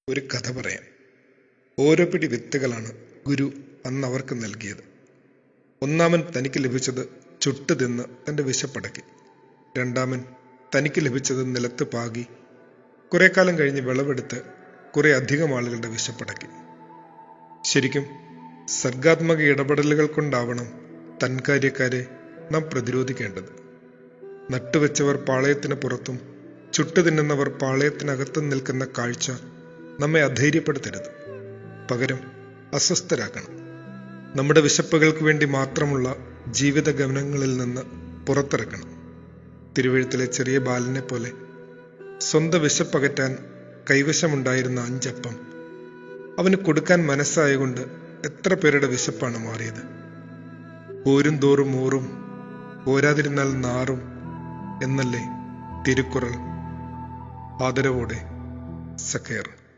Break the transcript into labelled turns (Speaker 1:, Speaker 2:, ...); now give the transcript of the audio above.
Speaker 1: ഒരു കഥ പറയാം. ഓരോ പിടി വിത്തുകളാണ് ഗുരു അന്ന് അവർക്ക് നൽകിയത്. ഒന്നാമൻ തനിക്ക് ലഭിച്ചത് ചുട്ടു തിന്ന് തൻ്റെ വിശപ്പടക്കി. രണ്ടാമൻ തനിക്ക് ലഭിച്ചത് നിലത്ത് പാകി കുറെ കാലം കഴിഞ്ഞ് വിളവെടുത്ത് കുറെ അധികം ആളുകളുടെ വിശപ്പടക്കി. ശരിക്കും സർഗാത്മക ഇടപെടലുകൾ കൊണ്ടാവണം തൻകാര്യക്കാരെ നാം പ്രതിരോധിക്കേണ്ടത്. നട്ടുവെച്ചവർ പാളയത്തിന് പുറത്തും ചുട്ടു തിന്നുന്നവർ പാളയത്തിനകത്തും നിൽക്കുന്ന കാഴ്ച നമ്മെ അധൈര്യപ്പെടുത്തരുത്. പകരം അസ്വസ്ഥരാക്കണം. നമ്മുടെ വിശപ്പുകൾക്ക് വേണ്ടി മാത്രമുള്ള ജീവിത ഗമനങ്ങളിൽ നിന്ന് പുറത്തിറക്കണം. തിരുവഴുത്തിലെ ചെറിയ ബാലനെ പോലെ സ്വന്തം വിശപ്പകറ്റാൻ കൈവശമുണ്ടായിരുന്ന 5 അപ്പം അവന് കൊടുക്കാൻ മനസ്സായകൊണ്ട് എത്ര പേരുടെ വിശപ്പാണ് മാറിയത്. പോരും തോറും ഊറും പോരാതിരുന്നാൽ നാറും എന്നല്ലേ തിരുക്കുറൾ. ആദരവോടെ സഖേർ.